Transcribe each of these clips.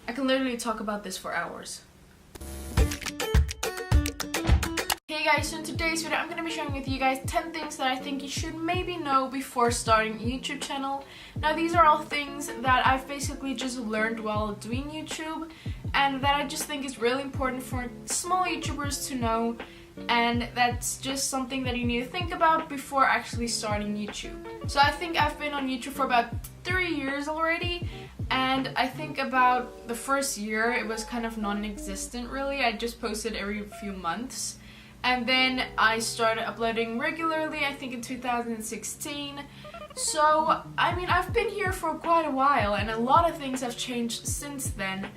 I can literally talk about this for hours. Hey guys, so in today's video I'm going to be sharing with you guys 10 things that I think you should maybe know before starting a YouTube channel. Now these are all things that I've basically just learned while doing YouTube and that I just think is really important for small YouTubers to know, and that's just something that you need to think about before actually starting YouTube. So I think I've been on YouTube for about 3 years already, and I think about the first year it was kind of non-existent really. I just posted every few months. And then I started uploading regularly, I think in 2016. So, I mean, I've been here for quite a while and a lot of things have changed since then.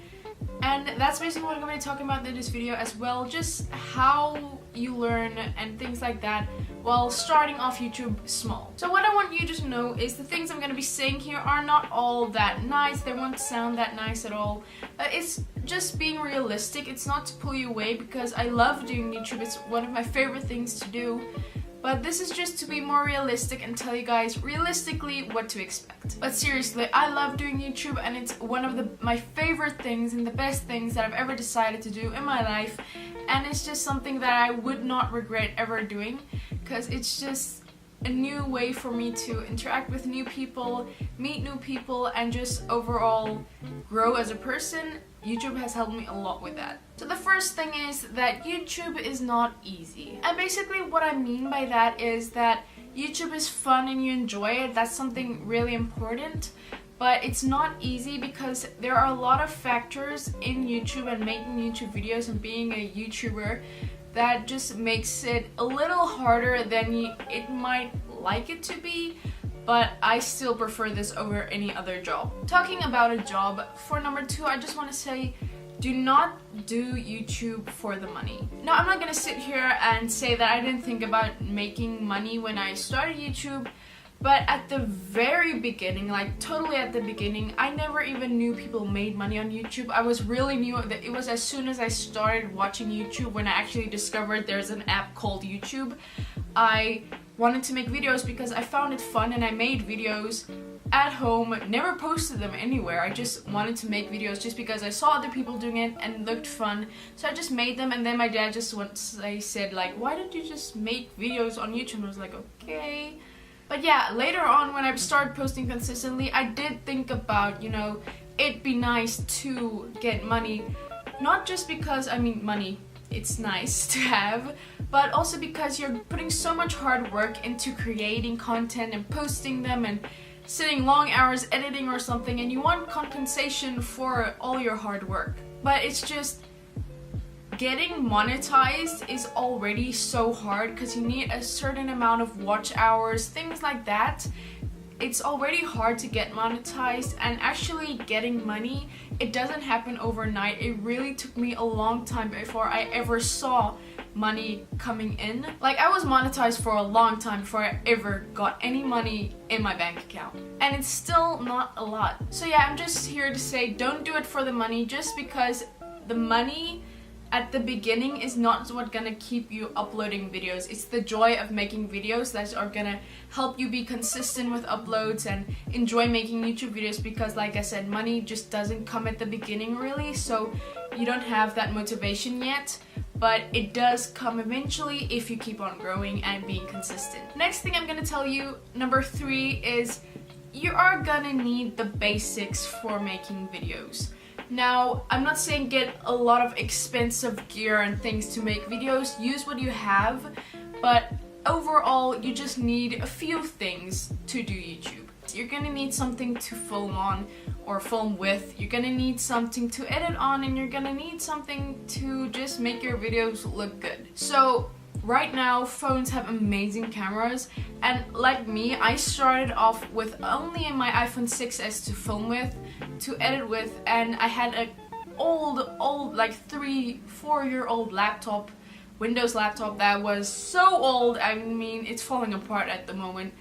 And that's basically what I'm going to be talking about in this video as well, just how you learn and things like that while starting off YouTube small. So what I want you to know is the things I'm going to be saying here are not all that nice, they won't sound that nice at all. It's just being realistic, it's not to pull you away because I love doing YouTube, it's one of my favorite things to do. But this is just to be more realistic and tell you guys realistically what to expect. But seriously, I love doing YouTube and it's one of my favorite things and the best things that I've ever decided to do in my life. And it's just something that I would not regret ever doing because it's just a new way for me to interact with new people, meet new people, and just overall grow as a person. YouTube has helped me a lot with that. So the first thing is that YouTube is not easy. And basically what I mean by that is that YouTube is fun and you enjoy it. That's something really important. But it's not easy because there are a lot of factors in YouTube and making YouTube videos and being a YouTuber that just makes it a little harder than it might like it to be. But I still prefer this over any other job. Talking about a job, for number 2, I just want to say, do not do YouTube for the money. Now, I'm not going to sit here and say that I didn't think about making money when I started YouTube, but at the very beginning, like totally at the beginning, I never even knew people made money on YouTube. I was really new, that it was as soon as I started watching YouTube when I actually discovered there's an app called YouTube. I wanted to make videos because I found it fun and I made videos at home, never posted them anywhere. I just wanted to make videos just because I saw other people doing it and it looked fun. So I just made them, and then my dad just said like, why don't you just make videos on YouTube? And I was like, okay. But yeah, later on when I started posting consistently, I did think about, you know, it'd be nice to get money. Not just because, I mean, money, it's nice to have, but also because you're putting so much hard work into creating content and posting them and sitting long hours editing or something, and you want compensation for all your hard work. But it's just getting monetized is already so hard because you need a certain amount of watch hours, things like that. It's already hard to get monetized, and actually getting money, it doesn't happen overnight. It really took me a long time before I ever saw money coming in. Like, I was monetized for a long time before I ever got any money in my bank account, and it's still not a lot. So yeah, I'm just here to say, don't do it for the money, just because the money at the beginning is not what's gonna keep you uploading videos. It's the joy of making videos that are gonna help you be consistent with uploads and enjoy making YouTube videos, because like I said, money just doesn't come at the beginning really, so you don't have that motivation yet, but it does come eventually if you keep on growing and being consistent. Next thing I'm gonna tell you, number 3, is you are gonna need the basics for making videos. Now, I'm not saying get a lot of expensive gear and things to make videos, use what you have, but overall you just need a few things to do YouTube. You're gonna need something to film on or film with, you're gonna need something to edit on, and you're gonna need something to just make your videos look good. So right now phones have amazing cameras, and like me, I started off with only my iPhone 6s to film with, to edit with, and I had a old like 3-4-year-old laptop, Windows laptop that was so old, I mean it's falling apart at the moment.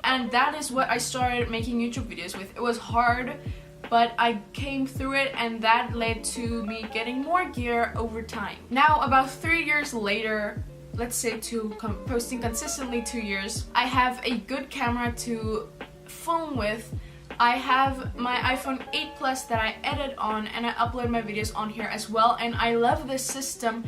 And that is what I started making YouTube videos with. It was hard, but I came through it, and that led to me getting more gear over time. Now about 3 years later, let's say to posting consistently 2 years, I have a good camera to film with, I have my iPhone 8 Plus that I edit on, and I upload my videos on here as well, and I love this system.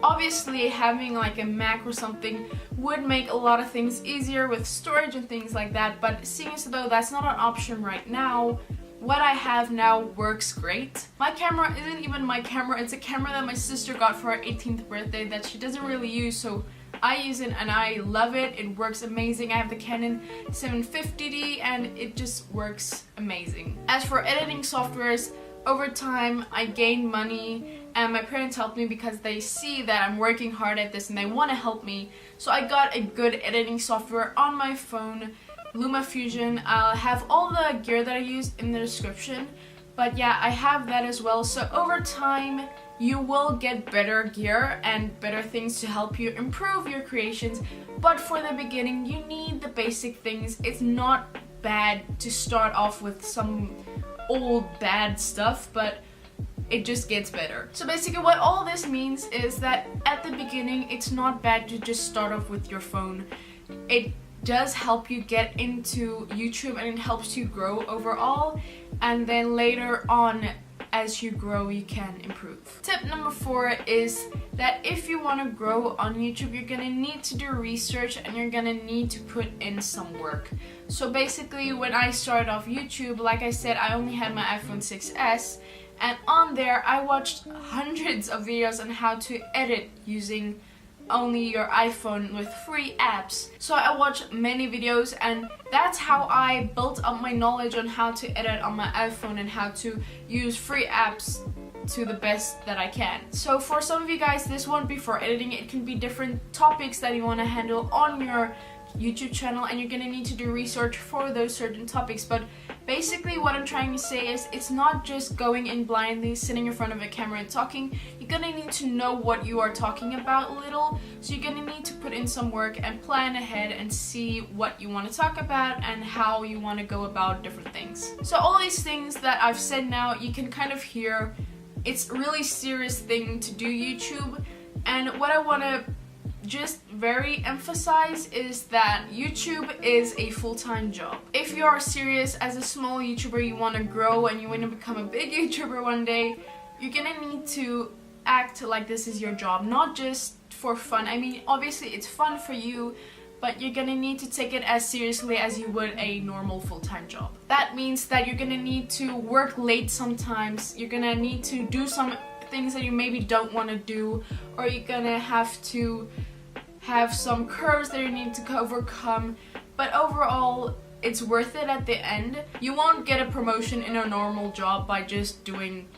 Obviously, having like a Mac or something would make a lot of things easier with storage and things like that, but seeing as though that's not an option right now, what I have now works great. My camera isn't even my camera, it's a camera that my sister got for her 18th birthday that she doesn't really use, so I use it and I love it. It works amazing. I have the Canon 750D and it just works amazing. As for editing softwares, over time I gained money and my parents helped me because they see that I'm working hard at this and they want to help me. So I got a good editing software on my phone, Luma Fusion. I'll have all the gear that I used in the description. But yeah, I have that as well. So over time, you will get better gear and better things to help you improve your creations. But for the beginning, you need the basic things. It's not bad to start off with some old bad stuff, but it just gets better. So basically what all this means is that at the beginning, it's not bad to just start off with your phone. It does help you get into YouTube and it helps you grow overall, and then later on as you grow you can improve. Tip number 4 is that if you want to grow on YouTube, you're gonna need to do research and you're gonna need to put in some work. So basically when I started off YouTube, like I said, I only had my iPhone 6s, and on there I watched hundreds of videos on how to edit using only your iPhone with free apps. So I watched many videos and that's how I built up my knowledge on how to edit on my iPhone and how to use free apps to the best that I can. So for some of you guys, this won't be for editing. It can be different topics that you want to handle on your YouTube channel, and you're gonna need to do research for those certain topics. But basically what I'm trying to say is it's not just going in blindly, sitting in front of a camera and talking. You're gonna need to know what you are talking about a little, so you're gonna need to put in some work and plan ahead and see what you want to talk about and how you want to go about different things. So all these things that I've said now, you can kind of hear it's a really serious thing to do YouTube, and what I want to just very emphasize is that YouTube is a full-time job. If you are serious as a small YouTuber, you want to grow and you want to become a big YouTuber one day, you're gonna need to act like this is your job, not just for fun. I mean, obviously it's fun for you, but you're gonna need to take it as seriously as you would a normal full-time job. That means that you're gonna need to work late sometimes, you're gonna need to do some things that you maybe don't want to do, or you're gonna have to have some curves that you need to overcome, but overall it's worth it at the end. You won't get a promotion in a normal job by just doing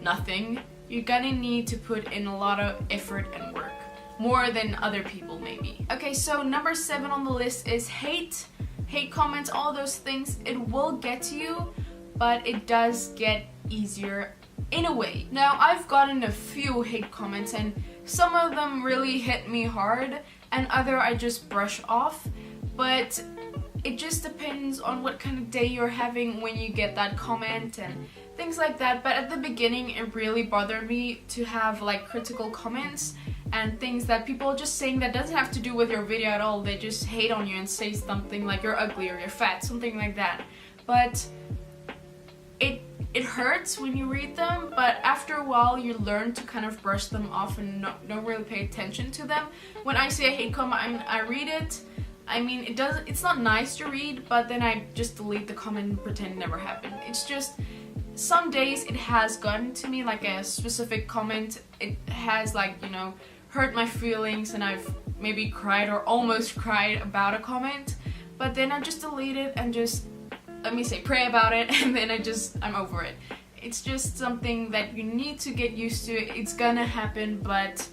nothing. You're gonna need to put in a lot of effort and work, more than other people maybe. Okay, so number 7 on the list is hate comments, all those things. It will get to you, but it does get easier in a way. Now I've gotten a few hate comments and some of them really hit me hard and other I just brush off, but it just depends on what kind of day you're having when you get that comment and things like that. But at the beginning it really bothered me to have like critical comments and things that people are just saying that doesn't have to do with your video at all. They just hate on you and say something like you're ugly or you're fat, something like that. But it hurts when you read them, but after a while you learn to kind of brush them off and don't really pay attention to them. When I say a hate comment, I read it. I mean, it's not nice to read, but then I just delete the comment and pretend it never happened. It's just, some days it has gotten to me, like a specific comment, it has like, you know, hurt my feelings and I've maybe cried or almost cried about a comment, but then I just delete it and just, let me say, pray about it, and then I'm over it. It's just something that you need to get used to. It's gonna happen, but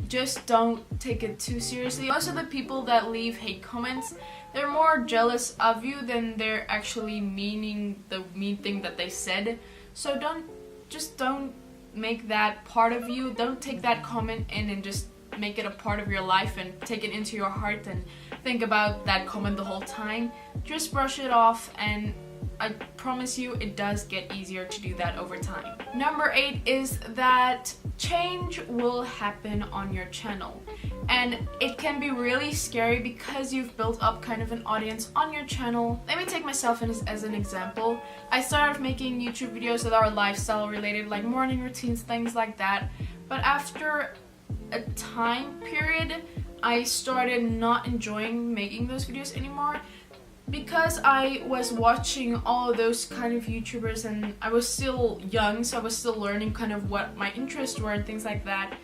just don't take it too seriously. Most of the people that leave hate comments, they're more jealous of you than they're actually meaning the mean thing that they said. So don't make that part of you. Don't take that comment in and just make it a part of your life and take it into your heart and think about that comment the whole time. Just brush it off, and I promise you it does get easier to do that over time. Number 8 is that change will happen on your channel. and it can be really scary because you've built up kind of an audience on your channel. Let me take myself as an example. I started making YouTube videos that are lifestyle related, like morning routines, things like that, but after a time period I started not enjoying making those videos anymore because I was watching all of those kind of YouTubers, and I was still young, so I was still learning kind of what my interests were and things like that.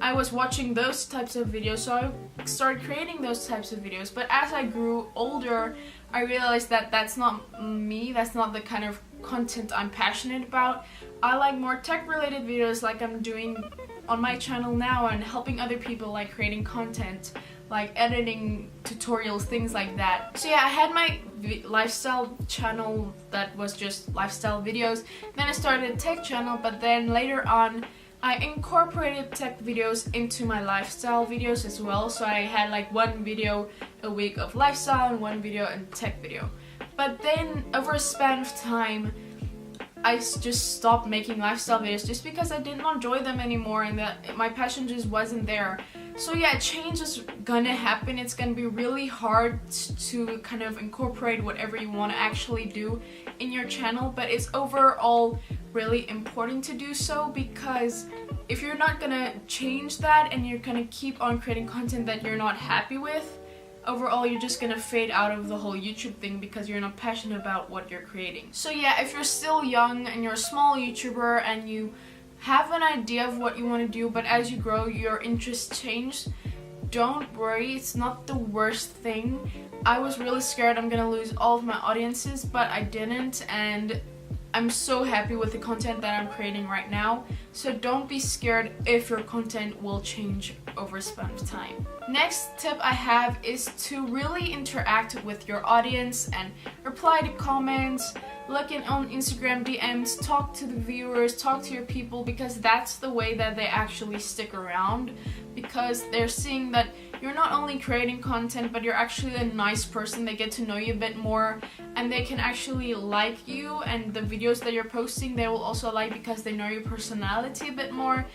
I was watching those types of videos, so I started creating those types of videos. But as I grew older, I realized that that's not me, that's not the kind of content I'm passionate about. I like more tech related videos like I'm doing on my channel now, and helping other people, like creating content, like editing tutorials, things like that. So yeah, I had my lifestyle channel that was just lifestyle videos. Then I started a tech channel, but then later on I incorporated tech videos into my lifestyle videos as well. So I had like one video a week of lifestyle and one video and tech video. But then over a span of time, I just stopped making lifestyle videos just because I didn't enjoy them anymore, and that my passion just wasn't there. So yeah, change is gonna happen. It's gonna be really hard to kind of incorporate whatever you want to actually do in your channel, but it's overall really important to do so, because if you're not gonna change that and you're gonna keep on creating content that you're not happy with, overall you're just gonna fade out of the whole YouTube thing because you're not passionate about what you're creating. So yeah, if you're still young and you're a small YouTuber and you have an idea of what you want to do, but as you grow your interests change, don't worry, it's not the worst thing. I was really scared I'm gonna lose all of my audiences, but I didn't, and I'm so happy with the content that I'm creating right now. So don't be scared if your content will change over a span of time. Next tip I have is to really interact with your audience and reply to comments, look on Instagram DMs, talk to the viewers, talk to your people, because that's the way that they actually stick around, because they're seeing that you're not only creating content, but you're actually a nice person. They get to know you a bit more, and they can actually like you, and the videos that you're posting they will also like because they know your personality a bit more,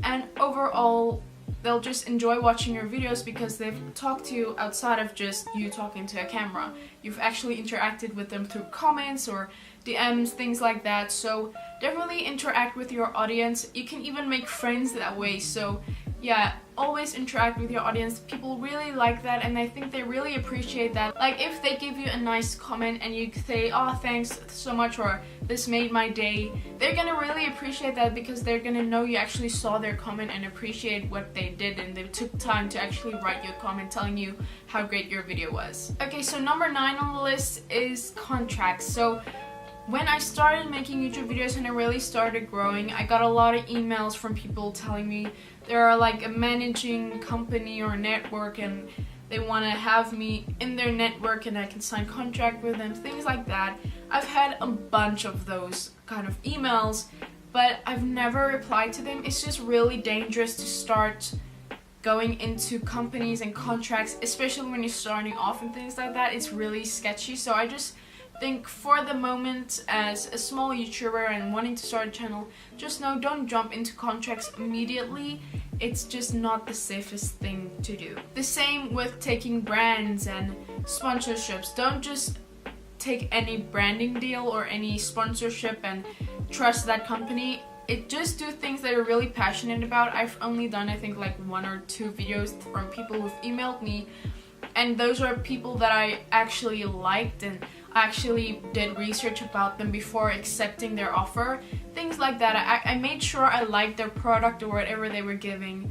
and overall they'll just enjoy watching your videos because they've talked to you outside of just you talking to a camera. You've actually interacted with them through comments or DMs, things like that. So definitely interact with your audience. You can even make friends that way. So yeah, always interact with your audience. People really like that, and I think they really appreciate that. Like if they give you a nice comment and you say, oh thanks so much, or this made my day, they're gonna really appreciate that because they're gonna know you actually saw their comment and appreciate what they did, and they took time to actually write you a comment telling you how great your video was. Okay, so number 9 on the list is contracts. So when I started making YouTube videos and I really started growing, I got a lot of emails from people telling me they're like a managing company or network and they want to have me in their network and I can sign contract with them, things like that. I've had a bunch of those kind of emails, but I've never replied to them. It's just really dangerous to start going into companies and contracts, especially when you're starting off and things like that. It's really sketchy. So I just think for the moment, as a small YouTuber and wanting to start a channel, just know, don't jump into contracts immediately. It's just not the safest thing to do. The same with taking brands and sponsorships. Don't just take any branding deal or any sponsorship and trust that company. Just do things that you're really passionate about. I've only done I think like 1 or 2 videos from people who've emailed me, and those are people that I actually liked and I actually did research about them before accepting their offer, things like that. I made sure I liked their product or whatever they were giving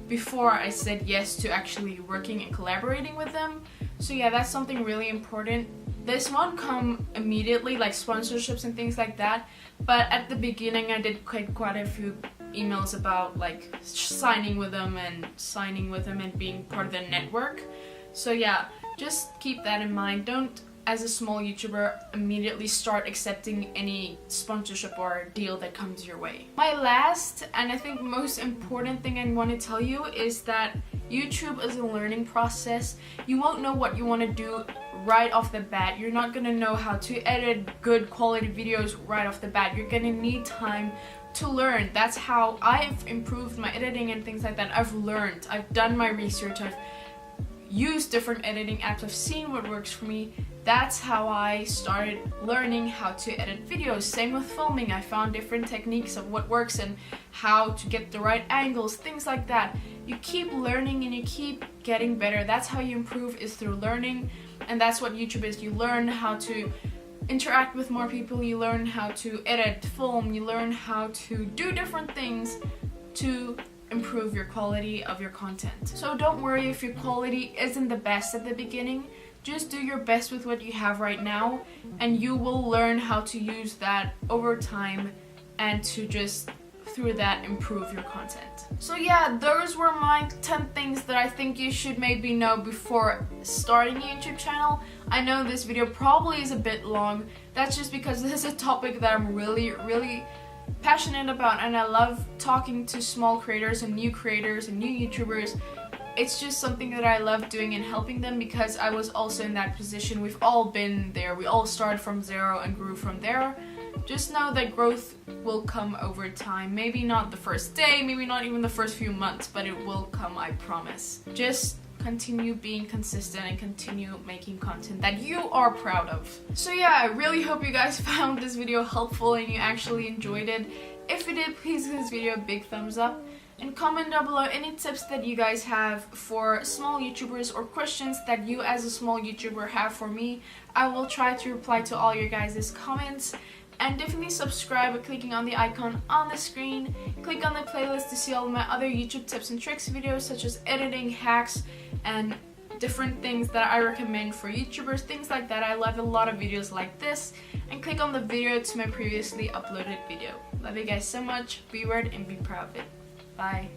before I said yes to actually working and collaborating with them. So yeah, that's something really important. This won't come immediately, like sponsorships and things like that, but at the beginning I did quite a few emails about like signing with them and being part of the network. So yeah, just keep that in mind. Don't, as a small YouTuber, immediately start accepting any sponsorship or deal that comes your way. My last and I think most important thing I want to tell you is that YouTube is a learning process. You won't know what you want to do right off the bat. You're not gonna know how to edit good quality videos right off the bat. You're gonna need time to learn. That's how I've improved my editing and things like that. I've learned, I've done my research, I've used different editing apps, I've seen what works for me. That's how I started learning how to edit videos. Same with filming. I found different techniques of what works and how to get the right angles, things like that. You keep learning and you keep getting better. That's how you improve, is through learning. And that's what YouTube is. You learn how to interact with more people, you learn how to edit, film, you learn how to do different things to improve your quality of your content. So don't worry if your quality isn't the best at the beginning. Just do your best with what you have right now, and you will learn how to use that over time and to just through that improve your content. So yeah, those were my 10 things that I think you should maybe know before starting a YouTube channel. I know this video probably is a bit long. That's just because this is a topic that I'm really passionate about, and I love talking to small creators and new YouTubers. It's just something that I love doing and helping them, because I was also in that position. We've all been there. We all started from zero and grew from there. Just know that growth will come over time. Maybe not the first day, maybe not even the first few months, but it will come, I promise. Just continue being consistent and continue making content that you are proud of. So yeah, I really hope you guys found this video helpful and you actually enjoyed it. If you did, please give this video a big thumbs up. And comment down below any tips that you guys have for small YouTubers or questions that you as a small YouTuber have for me. I will try to reply to all your guys' comments. And definitely subscribe by clicking on the icon on the screen. Click on the playlist to see all of my other YouTube tips and tricks videos, such as editing, hacks, and different things that I recommend for YouTubers, things like that. I love a lot of videos like this. And click on the video to my previously uploaded video. Love you guys so much. Be weird and be proud of it. Bye.